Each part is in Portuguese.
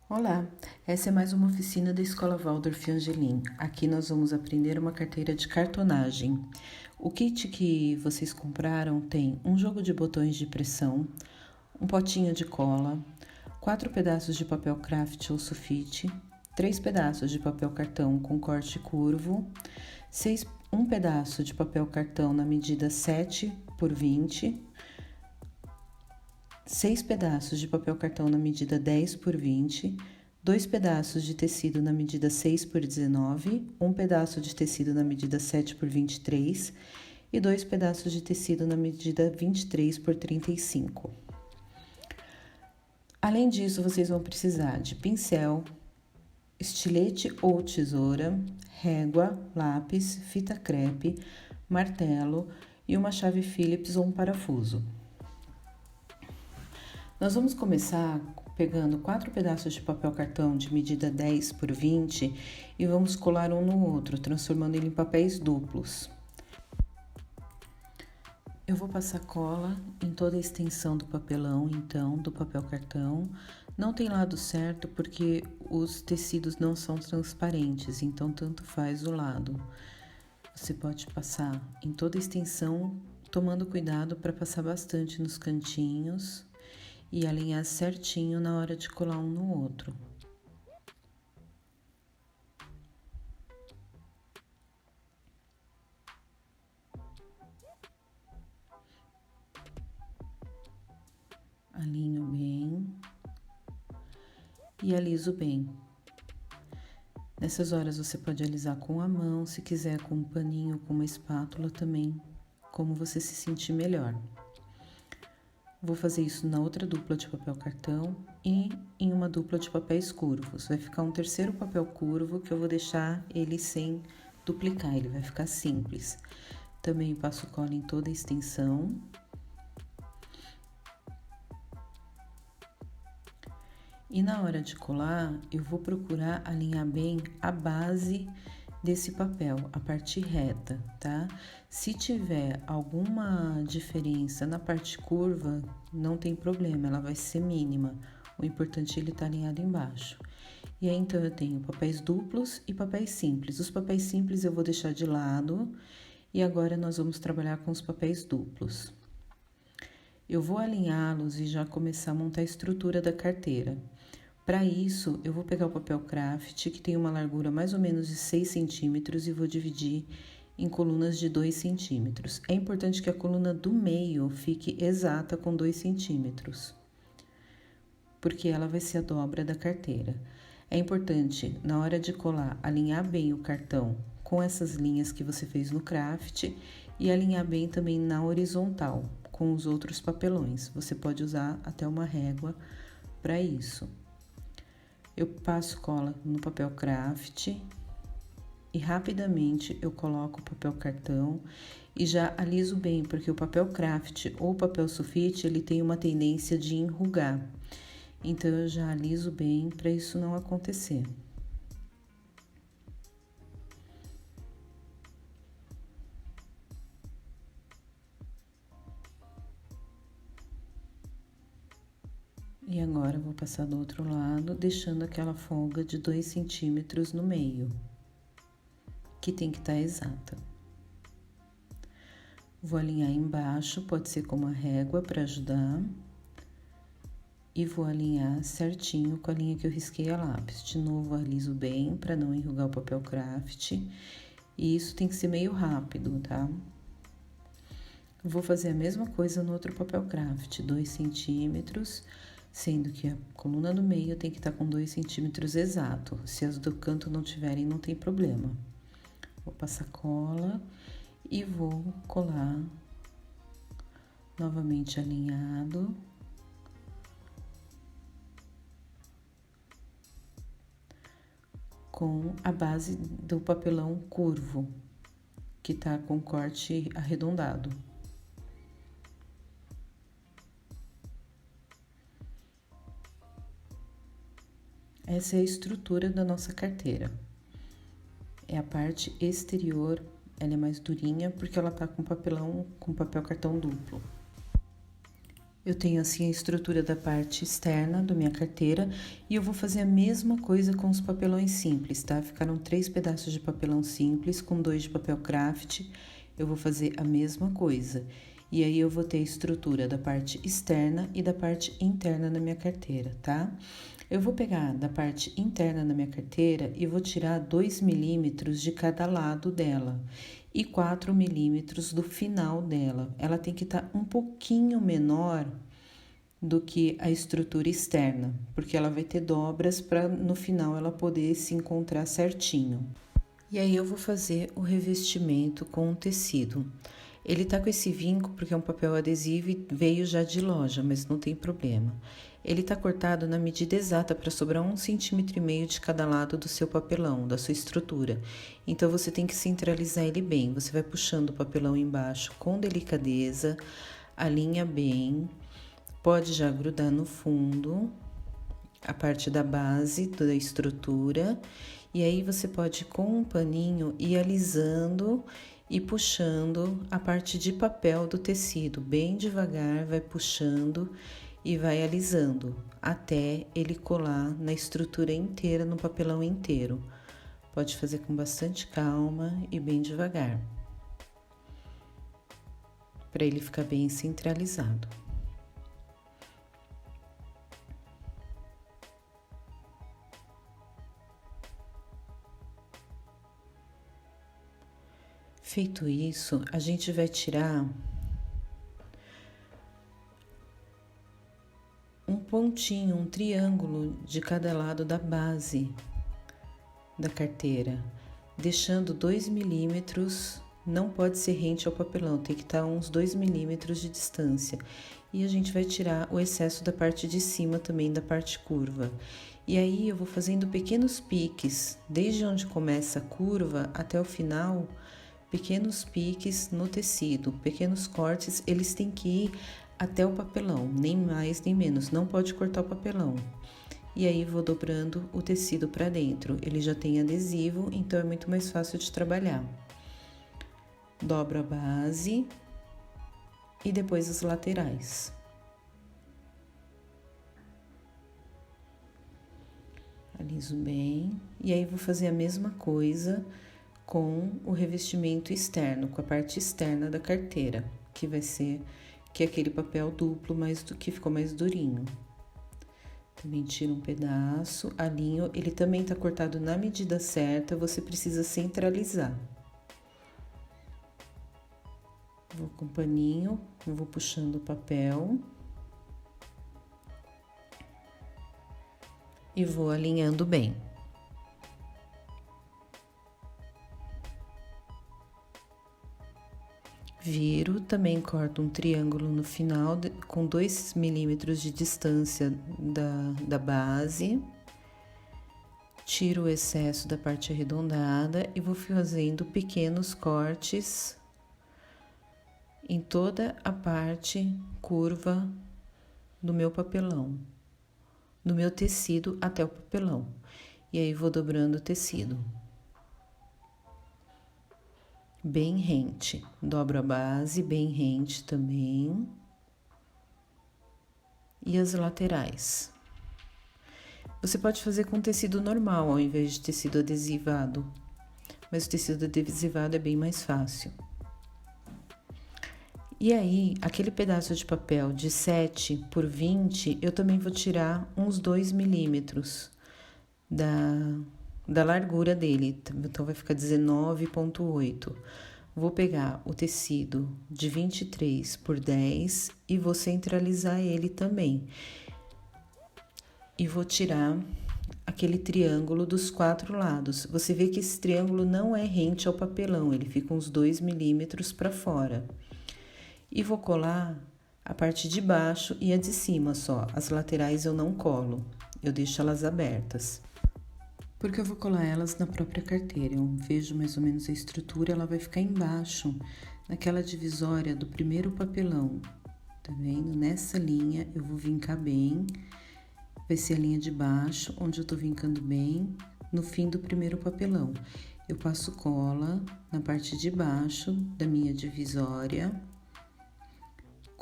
Olá, essa é mais uma oficina da Escola Waldorf Angelim. Aqui nós vamos aprender uma carteira de cartonagem. O kit que vocês compraram tem um jogo de botões de pressão, um potinho de cola, 4 pedaços de papel craft ou sulfite, 3 pedaços de papel cartão com corte curvo, um pedaço de papel cartão na medida 7 por 20, 6 pedaços de papel cartão na medida 10 por 20, 2 pedaços de tecido na medida 6 por 19, um pedaço de tecido na medida 7 por 23 e 2 pedaços de tecido na medida 23 por 35. Além disso, vocês vão precisar de pincel, estilete ou tesoura, régua, lápis, fita crepe, martelo e uma chave Phillips ou um parafuso. Nós vamos começar pegando 4 pedaços de papel cartão de medida 10 por 20 e vamos colar um no outro, transformando ele em papéis duplos. Eu vou passar cola em toda a extensão do papelão, então, do papel cartão. Não tem lado certo porque os tecidos não são transparentes, então tanto faz o lado. Você pode passar em toda a extensão, tomando cuidado para passar bastante nos cantinhos e alinhar certinho na hora de colar um no outro. Alinho bem e aliso bem. Nessas horas você pode alisar com a mão, se quiser com um paninho, com uma espátula também, como você se sentir melhor. Vou fazer isso na outra dupla de papel cartão e em uma dupla de papéis curvos. Vai ficar um terceiro papel curvo que eu vou deixar ele sem duplicar, ele vai ficar simples. Também passo cola em toda a extensão. E na hora de colar, eu vou procurar alinhar bem a base desse papel, a parte reta, tá? Se tiver alguma diferença na parte curva, não tem problema, ela vai ser mínima. O importante é ele estar alinhado embaixo. E aí, então, eu tenho papéis duplos e papéis simples. Os papéis simples eu vou deixar de lado e agora nós vamos trabalhar com os papéis duplos. Eu vou alinhá-los e já começar a montar a estrutura da carteira. Para isso, eu vou pegar o papel craft, que tem uma largura mais ou menos de 6 centímetros, e vou dividir em colunas de 2 centímetros. É importante que a coluna do meio fique exata com 2 centímetros, porque ela vai ser a dobra da carteira. É importante, na hora de colar, alinhar bem o cartão com essas linhas que você fez no craft e alinhar bem também na horizontal com os outros papelões. Você pode usar até uma régua para isso. Eu passo cola no papel craft e rapidamente eu coloco o papel cartão e já aliso bem, porque o papel craft ou papel sulfite, ele tem uma tendência de enrugar. Então, eu já aliso bem para isso não acontecer. E agora, eu vou passar do outro lado, deixando aquela folga de 2 centímetros no meio, que tem que estar exata. Vou alinhar embaixo, pode ser com uma régua para ajudar. E vou alinhar certinho com a linha que eu risquei a lápis. De novo, aliso bem para não enrugar o papel craft. E isso tem que ser meio rápido, tá? Vou fazer a mesma coisa no outro papel craft, 2 centímetros, sendo que a coluna do meio tem que estar com 2 centímetros exato. Se as do canto não tiverem, não tem problema. Vou passar cola e vou colar novamente alinhado. Com a base do papelão curvo, que tá com corte arredondado. Essa é a estrutura da nossa carteira. É a parte exterior, ela é mais durinha porque ela tá com papelão, com papel cartão duplo. Eu tenho assim a estrutura da parte externa da minha carteira e eu vou fazer a mesma coisa com os papelões simples, tá? Ficaram 3 pedaços de papelão simples com 2 de papel craft. Eu vou fazer a mesma coisa. E aí eu vou ter a estrutura da parte externa e da parte interna da minha carteira, tá? Eu vou pegar da parte interna da minha carteira e vou tirar 2 milímetros de cada lado dela e 4 milímetros do final dela. Ela tem que estar um pouquinho menor do que a estrutura externa, porque ela vai ter dobras para no final ela poder se encontrar certinho. E aí eu vou fazer o revestimento com o tecido. Ele tá com esse vinco porque é um papel adesivo e veio já de loja, mas não tem problema. Ele tá cortado na medida exata para sobrar 1,5 cm de cada lado do seu papelão, da sua estrutura. Então, você tem que centralizar ele bem. Você vai puxando o papelão embaixo com delicadeza, alinha bem, pode já grudar no fundo, a parte da base da estrutura. E aí, você pode, com um paninho, ir alisando e puxando a parte de papel do tecido, bem devagar, vai puxando e vai alisando até ele colar na estrutura inteira, no papelão inteiro. Pode fazer com bastante calma e bem devagar, para ele ficar bem centralizado. Feito isso, a gente vai tirar um pontinho, um triângulo de cada lado da base da carteira, deixando 2 milímetros, não pode ser rente ao papelão, tem que estar uns 2 milímetros de distância. E a gente vai tirar o excesso da parte de cima também, da parte curva. E aí eu vou fazendo pequenos piques, desde onde começa a curva até o final, pequenos piques no tecido, pequenos cortes, eles têm que ir até o papelão, nem mais nem menos, não pode cortar o papelão. E aí vou dobrando o tecido para dentro, ele já tem adesivo, então é muito mais fácil de trabalhar. Dobro a base e depois as laterais. Aliso bem, e aí vou fazer a mesma coisa com o revestimento externo, com a parte externa da carteira, que é aquele papel duplo, que ficou mais durinho. Também tiro um pedaço, alinho, ele também tá cortado na medida certa, você precisa centralizar. Vou com o paninho, vou puxando o papel e vou alinhando bem. Viro, também corto um triângulo no final, com 2 milímetros de distância da base. Tiro o excesso da parte arredondada e vou fazendo pequenos cortes em toda a parte curva do meu papelão, do meu tecido até o papelão. E aí vou dobrando o tecido. Bem rente, dobro a base, bem rente também. E as laterais. Você pode fazer com tecido normal, ao invés de tecido adesivado. Mas o tecido adesivado é bem mais fácil. E aí, aquele pedaço de papel de 7 por 20, eu também vou tirar uns 2 milímetros da largura dele, então vai ficar 19,8. Vou pegar o tecido de 23 por 10 e vou centralizar ele também. E vou tirar aquele triângulo dos 4 lados. Você vê que esse triângulo não é rente ao papelão, ele fica uns 2 milímetros para fora. E vou colar a parte de baixo e a de cima só. As laterais eu não colo, eu deixo elas abertas. Porque eu vou colar elas na própria carteira. Eu vejo mais ou menos a estrutura, ela vai ficar embaixo, naquela divisória do primeiro papelão. Tá vendo? Nessa linha eu vou vincar bem. Vai ser a linha de baixo, onde eu tô vincando bem, no fim do primeiro papelão. Eu passo cola na parte de baixo da minha divisória,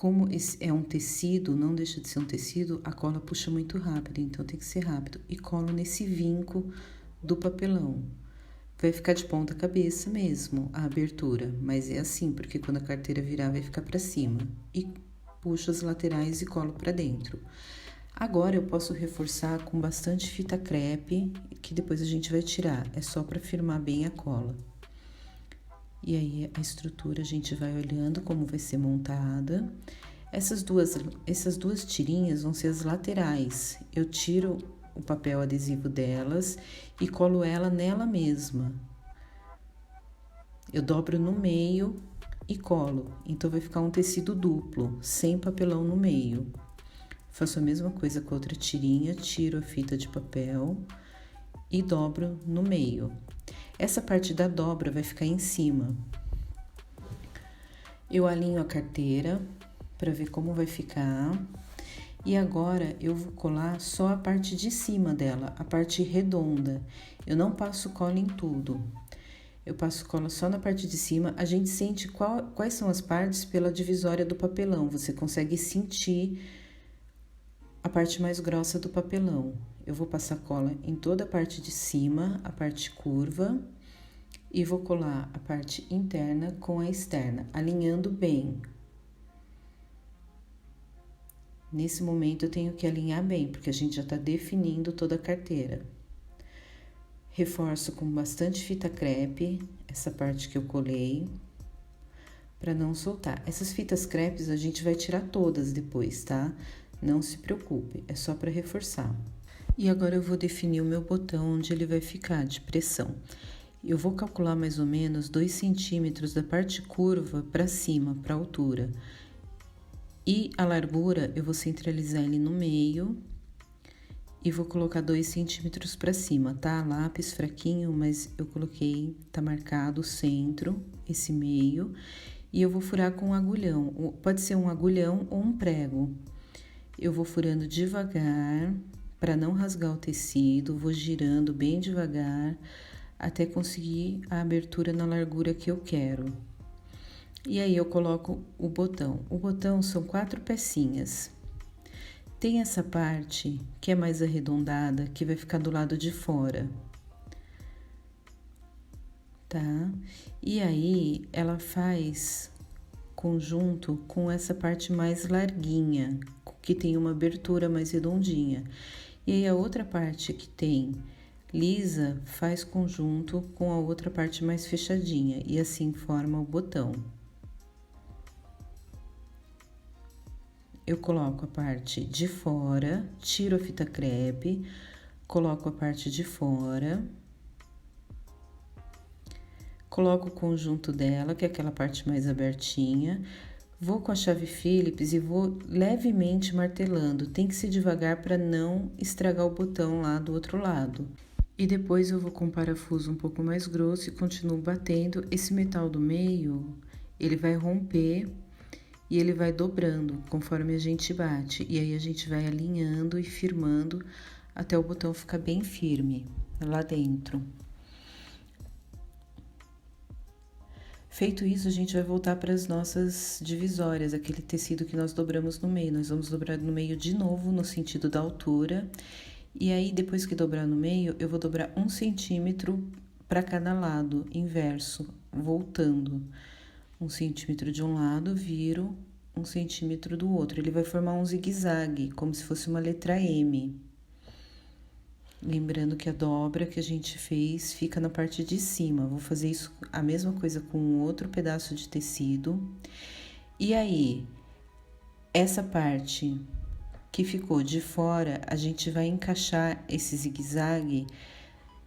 como esse é um tecido, não deixa de ser um tecido, a cola puxa muito rápido, então tem que ser rápido. E colo nesse vinco do papelão. Vai ficar de ponta cabeça mesmo a abertura, mas é assim, porque quando a carteira virar vai ficar para cima. E puxo as laterais e colo para dentro. Agora eu posso reforçar com bastante fita crepe, que depois a gente vai tirar, é só para firmar bem a cola. E aí a estrutura a gente vai olhando como vai ser montada. Essas duas tirinhas vão ser as laterais. Eu tiro o papel adesivo delas e colo ela nela mesma. Eu dobro no meio e colo, então vai ficar um tecido duplo, sem papelão no meio. Faço a mesma coisa com a outra tirinha, tiro a fita de papel e dobro no meio. Essa parte da dobra vai ficar em cima. Eu alinho a carteira para ver como vai ficar. E agora eu vou colar só a parte de cima dela, a parte redonda. Eu não passo cola em tudo. Eu passo cola só na parte de cima. A gente sente quais são as partes pela divisória do papelão. Você consegue sentir a parte mais grossa do papelão. Eu vou passar cola em toda a parte de cima, a parte curva, e vou colar a parte interna com a externa, alinhando bem. Nesse momento eu tenho que alinhar bem, porque a gente já está definindo toda a carteira. Reforço com bastante fita crepe, essa parte que eu colei, para não soltar. Essas fitas crepes a gente vai tirar todas depois, tá? Não se preocupe, é só para reforçar. E agora eu vou definir o meu botão onde ele vai ficar de pressão. Eu vou calcular mais ou menos 2 centímetros da parte curva para cima, para a altura. E a largura eu vou centralizar ele no meio e vou colocar 2 centímetros para cima, tá? Lápis fraquinho, mas eu coloquei, tá marcado o centro, esse meio. E eu vou furar com um agulhão, pode ser um agulhão ou um prego. Eu vou furando devagar, para não rasgar o tecido, vou girando bem devagar, até conseguir a abertura na largura que eu quero. E aí eu coloco o botão. O botão são 4 pecinhas. Tem essa parte que é mais arredondada, que vai ficar do lado de fora. Tá? E aí ela faz conjunto com essa parte mais larguinha, que tem uma abertura mais redondinha. E aí a outra parte que tem lisa faz conjunto com a outra parte mais fechadinha e assim forma o botão. Eu coloco a parte de fora, tiro a fita crepe, coloco a parte de fora, coloco o conjunto dela, que é aquela parte mais abertinha, vou com a chave Phillips e vou levemente martelando, tem que ser devagar para não estragar o botão lá do outro lado. E depois eu vou com um parafuso um pouco mais grosso e continuo batendo. Esse metal do meio, ele vai romper e ele vai dobrando conforme a gente bate. E aí a gente vai alinhando e firmando até o botão ficar bem firme lá dentro. Feito isso, a gente vai voltar para as nossas divisórias, aquele tecido que nós dobramos no meio. Nós vamos dobrar no meio de novo, no sentido da altura. E aí, depois que dobrar no meio, eu vou dobrar 1 centímetro para cada lado, inverso, voltando. 1 centímetro de um lado, viro 1 centímetro do outro. Ele vai formar um zigue-zague, como se fosse uma letra M. Lembrando que a dobra que a gente fez fica na parte de cima. Vou fazer isso, a mesma coisa com outro pedaço de tecido. E aí, essa parte que ficou de fora, a gente vai encaixar esse zigue-zague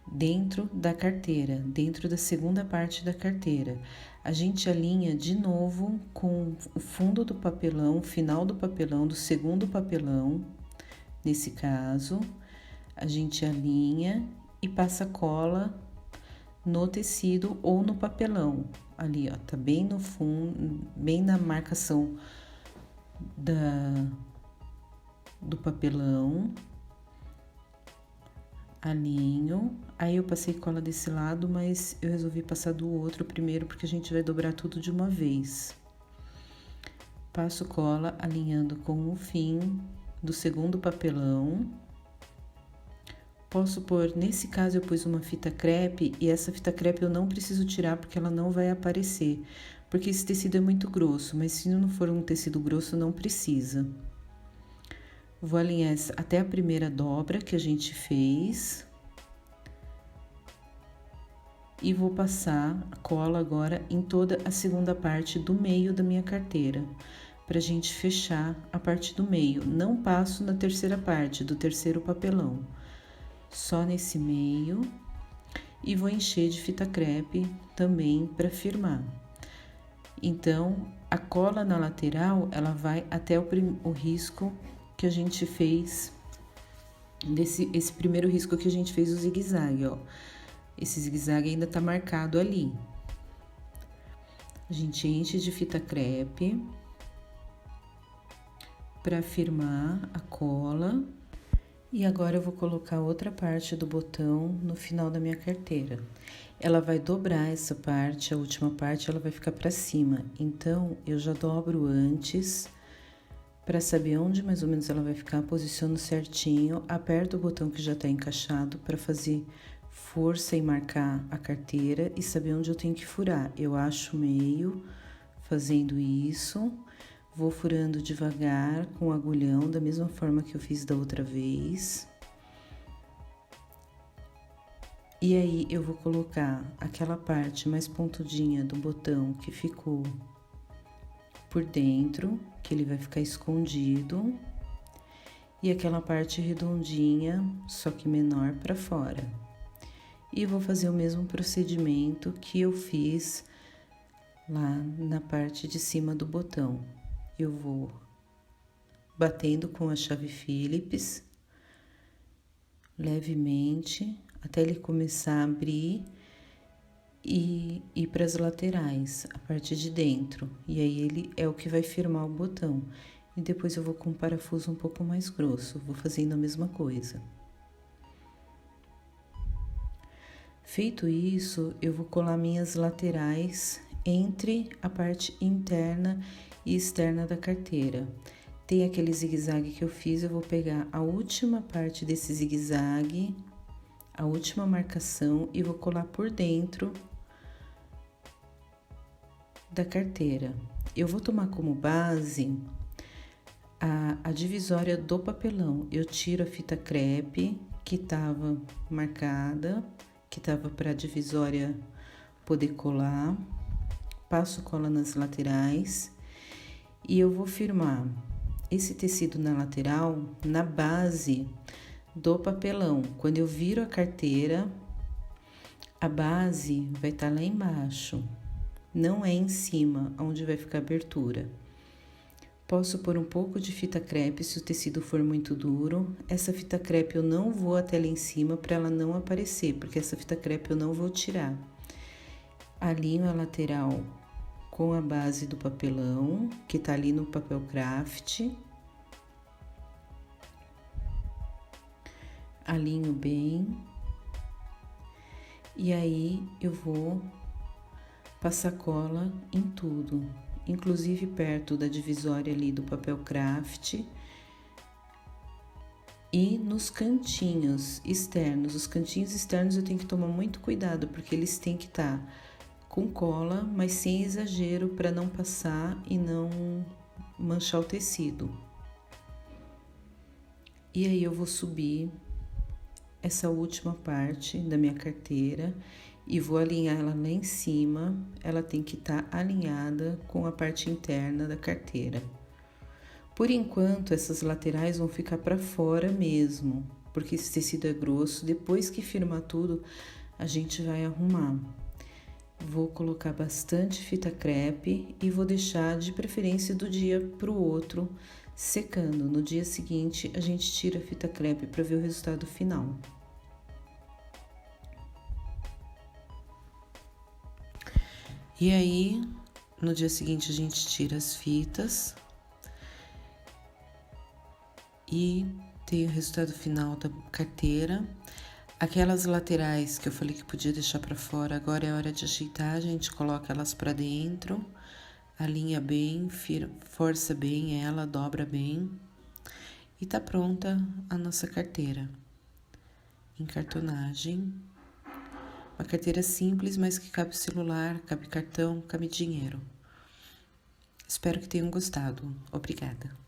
dentro da carteira, dentro da segunda parte da carteira. A gente alinha de novo com o fundo do papelão, o final do papelão, do segundo papelão, nesse caso. A gente alinha e passa cola no tecido ou no papelão. Ali, ó, tá bem no fundo, bem na marcação do papelão. Alinho. Aí eu passei cola desse lado, mas eu resolvi passar do outro primeiro, porque a gente vai dobrar tudo de uma vez. passo cola alinhando com o fim do segundo papelão. Posso pôr, nesse caso eu pus uma fita crepe e essa fita crepe eu não preciso tirar porque ela não vai aparecer, porque esse tecido é muito grosso, mas se não for um tecido grosso não precisa. Vou alinhar até a primeira dobra que a gente fez. E vou passar a cola agora em toda a segunda parte do meio da minha carteira, pra gente fechar a parte do meio. Não passo na terceira parte, do terceiro papelão, só nesse meio. E vou encher de fita crepe também para firmar. Então, a cola na lateral, ela vai até o risco que a gente fez, esse primeiro risco que a gente fez o zigue-zague, ó. Esse zigue-zague ainda tá marcado ali. A gente enche de fita crepe para firmar a cola. E agora eu vou colocar outra parte do botão no final da minha carteira. Ela vai dobrar essa parte, a última parte, ela vai ficar para cima. Então, eu já dobro antes, para saber onde mais ou menos ela vai ficar, posiciono certinho, aperto o botão que já tá encaixado para fazer força e marcar a carteira e saber onde eu tenho que furar. Eu acho meio fazendo isso, vou furando devagar com o agulhão, da mesma forma que eu fiz da outra vez. E aí, eu vou colocar aquela parte mais pontudinha do botão que ficou por dentro, que ele vai ficar escondido, e aquela parte redondinha, só que menor para fora. E vou fazer o mesmo procedimento que eu fiz lá na parte de cima do botão. Eu vou batendo com a chave Phillips, levemente, até ele começar a abrir e ir para as laterais, a parte de dentro. E aí ele é o que vai firmar o botão. E depois eu vou com um parafuso um pouco mais grosso, vou fazendo a mesma coisa. Feito isso, eu vou colar minhas laterais entre a parte interna e externa da carteira. Tem aquele zigue-zague que eu fiz, eu vou pegar a última parte desse zigue-zague, a última marcação, e vou colar por dentro da carteira. Eu vou tomar como base a divisória do papelão. Eu tiro a fita crepe que estava marcada, que tava para a divisória poder colar, passo cola nas laterais e eu vou firmar esse tecido na lateral, na base do papelão. Quando eu viro a carteira, a base vai estar lá embaixo, não é em cima, onde vai ficar a abertura. Posso pôr um pouco de fita crepe se o tecido for muito duro. Essa fita crepe eu não vou até lá em cima para ela não aparecer, porque essa fita crepe eu não vou tirar. Alinho a lateral com a base do papelão, que tá ali no papel craft. Alinho bem. E aí eu vou passar cola em tudo, inclusive perto da divisória ali do papel craft e nos cantinhos externos. Os cantinhos externos eu tenho que tomar muito cuidado, porque eles têm que estar com cola, mas sem exagero, para não passar e não manchar o tecido. E aí eu vou subir essa última parte da minha carteira e vou alinhar ela lá em cima. Ela tem que estar alinhada com a parte interna da carteira. Por enquanto, essas laterais vão ficar para fora mesmo, porque esse tecido é grosso. Depois que firmar tudo, a gente vai arrumar. Vou colocar bastante fita crepe e vou deixar de preferência do dia para o outro secando. No dia seguinte, a gente tira a fita crepe para ver o resultado final. E aí, no dia seguinte, a gente tira as fitas e tem o resultado final da carteira. Aquelas laterais que eu falei que podia deixar para fora, agora é hora de ajeitar, a gente coloca elas para dentro, alinha bem, força bem ela, dobra bem e tá pronta a nossa carteira em cartonagem. Uma carteira simples, mas que cabe celular, cabe cartão, cabe dinheiro. Espero que tenham gostado. Obrigada.